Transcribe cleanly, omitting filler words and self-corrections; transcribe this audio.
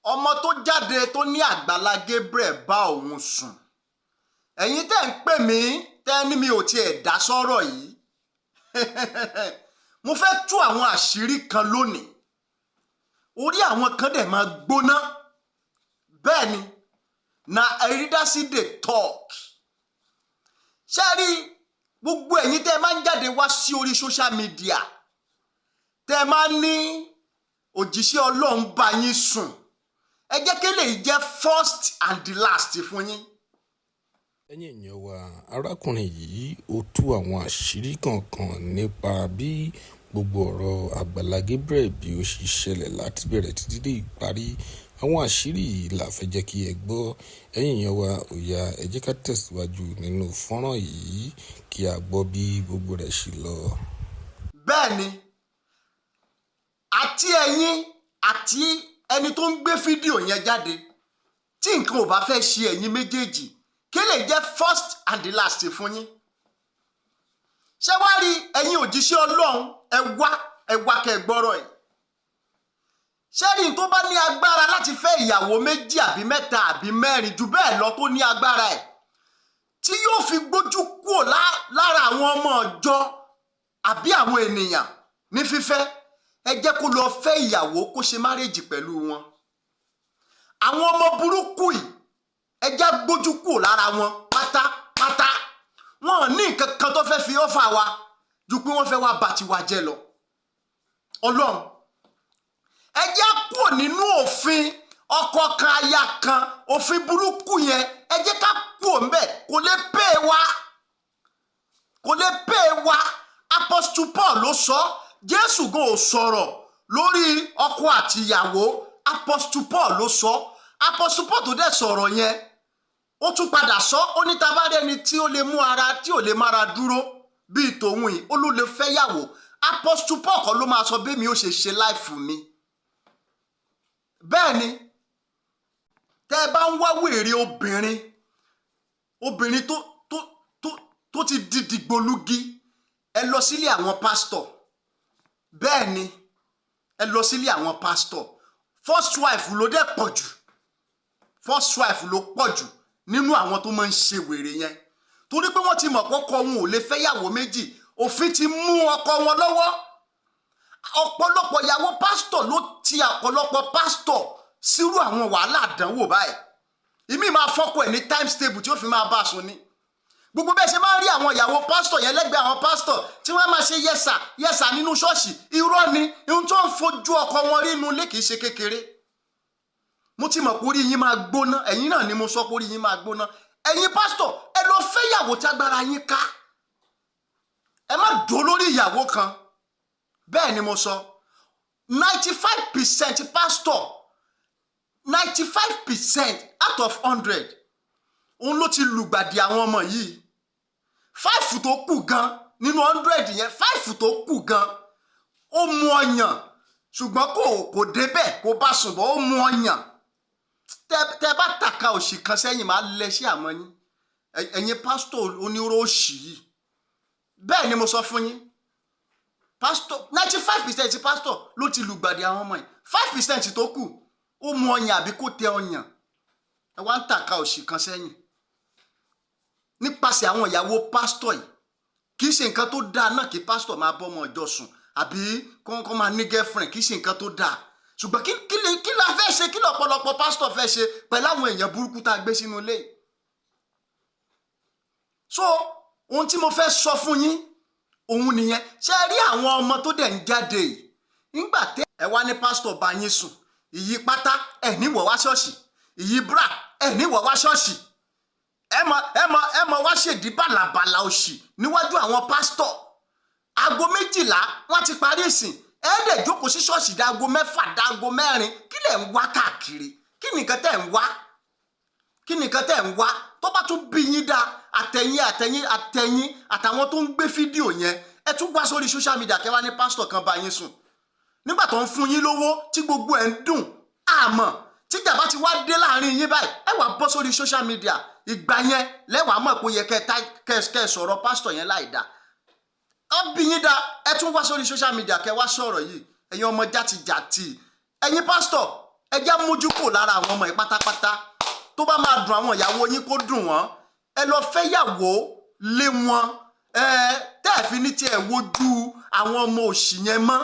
ọmọ tó jáde tó ní Àgbàlá Gabriel bá òun sùn. Ẹ̀yin tẹ́ ń pè mí tẹ́ ní mi ò tiẹ̀ dá sọ́rọ̀ yìí. Mo fẹ́ tú àwọn àṣírí kan lónìí. Orí àwọn kan dẹ̀ máa gbóná. Bẹ́ẹ̀ ni, na Eridasi dey talk. Ṣé rí gbogbo ẹ̀yin tẹ́ máa ń jáde wá sí orí social media tẹ́ máa ń ní òjíṣẹ́ Ọlọ́run bá yín sùn. Ẹ jẹ́ kí lè jẹ́ first and the last fún yín. Ẹ̀yin èèyàn wa, arákùnrin yìí ó tú àwọn àṣírí kankan nípa bí gbogbo ọ̀rọ̀ Àgbàlá Gabriel bí ó ṣe ṣẹlẹ̀ láti bẹ̀rẹ̀ títí dé ìparí. Àwọn àṣírí yìí la fẹ́ jẹ́ kí ẹ gbọ́. Ẹ̀yin èèyàn wa, ó yá ẹ jẹ́ ká tẹ̀síwájú nínú fọ́nrán yìí kí a gbọ́ bí gbogbo rẹ̀ ṣe lọ. Bẹ́ẹ̀ ni, àti ẹ̀yin àti ẹni tó ń gbé fídíò yẹn jáde tí nǹkan ò bá fẹ́ ṣe ẹ̀yin méjèèjì kí lè jẹ́ first and the last fún yín. Ṣé wá rí ẹ̀yin òjíṣẹ́ Ọlọ́run ẹ wá kẹ́ gbọ́rọ̀ ẹ̀. Ṣé rí tó bá ní agbára láti fẹ́ ìyàwó méjì àbí mẹ́ta àbí mẹ́rin jù bẹ́ẹ̀ lọ tó ní agbára ẹ̀ tí yóò fi gbójú kúrò lára àwọn ọmọ ọjọ́ àbí àwọn ènìyàn ní fífẹ́, ẹ jẹ́ kó lọ fẹ́ ìyàwó kó ṣe márèjì pẹ̀lú wọn. Àwọn ọmọ burúkú yìí ẹ jẹ́ gbójú kúrò lára wọn pátápátá. Wọn ò ní nǹkan kan tó fẹ́ fi ọ́fà wa ju pé wọ́n fẹ́ wá bà tiwa jẹ́ lọ. Ọlọ́run ẹ jẹ́ kúrò nínú òfin ọkọ kan aya kan, òfin burúkú yẹn ẹ jẹ́ ká kúrò ńbẹ̀. Kò lè pè wá, kò lè pè wá. Apostle Paul ló sọ, Jésù gan ò sọ̀rọ̀ lórí ọkọ àti ìyàwó. Apostle Paul ló sọ. Apostle Paul tó dẹ̀ sọ̀rọ̀ yẹn ó tún padà sọ, ó ní tá bá rí ẹni tí ó lè mú ara tí ò lè mára dúró bíi tòun yìí ó ló lè fẹ́ yàwó. Apostle Paul kọ́ ló máa sọ bí mi ó ṣe ṣe láìfù mi. Bẹ́ẹ̀ ni, tẹ́ ẹ bá ń wá wèrè obìnrin tó ti di dìgbòlugi, ẹ lọ sílé àwọn pásítọ̀. Bẹ́ẹ̀ ni, ẹ lọ sílé àwọn pásítọ̀. First wife ló dẹ̀ pọ̀ jù. First wife ló pọ̀ jù nínú àwọn tó máa ń ṣe wèrè yẹn. Torí pé wọ́n ti mọ̀ pọ́kọ wọn ò lè fẹ́ yàwó méjì. Òfin ti mú ọkọ wọn lọ́wọ́. Ọ̀pọ̀lọpọ̀ ìyàwó pásítọ̀ ló ti ọ̀pọ̀lọpọ̀ pásítọ̀ sírú àwọn wàhálà àdánwò báyìí. Ìmí máa fọ́kọ ẹ̀ ní times table tí ó fi máa bá a sùn ni. Gbogbo bẹ́ẹ̀ ṣe máa ń rí àwọn ìyàwó pásítọ̀ yẹn lẹ́gbẹ̀ẹ́ àwọn pásítọ̀ tí wọ́n máa ṣe yẹ́sà nínú ṣọ́ọ̀ṣì. Irọ́ ni, ohun tó ń fojú ọkọ wọn rí inú ilé kìí ṣe kékeré. Mo ti mọ̀ pé orí yín máa gbóná, ẹ̀yin náà ni mo sọ pé orí yín máa gbóná. Ẹ̀yin pásítọ̀ ẹ lọ fẹ́ ìyàwó tí agbára yín ká. Ẹ má dó lórí ìyàwó kan. Bẹ́ẹ̀ ni mo sọ, 95% pastor, 95% out of 100 òun ló ti lùgbàdì àwọn ọmọ yìí. 5 tó kù gan nínú 100 yẹn, 5 tó kù gan ó mú ọyàn ṣùgbọ́n kò débẹ̀ kó bá sùn bọ́ ó mú ọyàn. Tẹ́ bá tàka òṣì kan sẹ́yìn máa lẹ sí àmọ́ yín ẹ̀yin pásítọ̀ onírò òṣì yìí. Bẹ́ẹ̀ ni mo sọ fún yín, pásítọ̀ 95% pásítọ̀ ló ti lùgbàdì àwọn ọmọ yìí. 5% tó kù ó mú ọyàn àbí kó tẹ ọyàn. Ẹ wá ń tàka òṣì kan sẹ́yìn nípasẹ̀ àwọn ìyàwó pásítọ̀ yìí. Kì í ṣe nǹkan tó dáa náà kí pásítọ̀ máa bọ́ ọmọ ìjọ sùn àbí kọ́ máa ní girlfriend. Kì í ṣe nǹkan tó dáa. Ṣùgbọ́n kí la fẹ́ ṣe, kí lọ́pọ̀lọpọ̀ pásítọ̀ fẹ́ ṣe pẹ̀lú àwọn èèyàn burúkú tá a gbé sínú ilé. So ohun tí mo fẹ́ sọ fún yín òun nìyẹn. Ṣé rí àwọn ọmọ tó dẹ̀ ń jáde yìí nígbà tẹ́ ẹ wá ní pásítọ̀ bá yín sùn, ìyí pátá ẹ̀ ní wọ̀ wá ṣọ́ọ̀ṣì, ìyí bra ẹ̀ ní wọ̀ wá ṣọ́ọ̀ṣì, ẹ mọ wá ṣèdí bàlàbàlà òṣì níwájú àwọn pásítọ̀. Aago 12 wọ́n ti parí ìsìn, ẹ̀ẹ́dẹ̀ jókòó sí ṣọ́ọ̀ṣì dáago 6 dáago 4. Kí lẹ̀ ń wá káàkiri? Kí nìkan tẹ̀ ń wá? Kí nìkan tẹ̀ ń wá? Tó bá tún bí yín dá àtẹ̀yìn àtàwọn tó ń gbé fídíò yẹn, ẹ tún wá sórí social media kẹwàá ní pásítọ̀ kan bá yín sùn. Nígbà tó ń fún yín lówó tí gbogbo ẹ̀ ń dùn àmọ́ tíjà bá ti wá dé láàrin yín báyìí, ẹ wá bọ́ sórí social media. Ìgbà yẹn lẹ́wàá mọ̀ pé ó yẹ kẹ́ sọ̀rọ̀ pásítọ̀ yẹn láì dá. Ó bí yín dá, ẹ tún wá sórí social media kẹ́ wá sọ̀rọ̀ yìí. Ẹ̀yin ọmọ játijàti, ẹ̀yin pásítọ̀ ẹ já mójú kò lára àwọn ọmọ yìí pátápátá. Tó bá máa dùn àwọn ìyàwó yín kó dùn wọ́n, ẹ lọ fẹ́yàwó lé wọn. Tẹ́ ẹ̀ fi ní tiẹ̀ wojú àwọn ọmọ òṣì yẹn mọ́.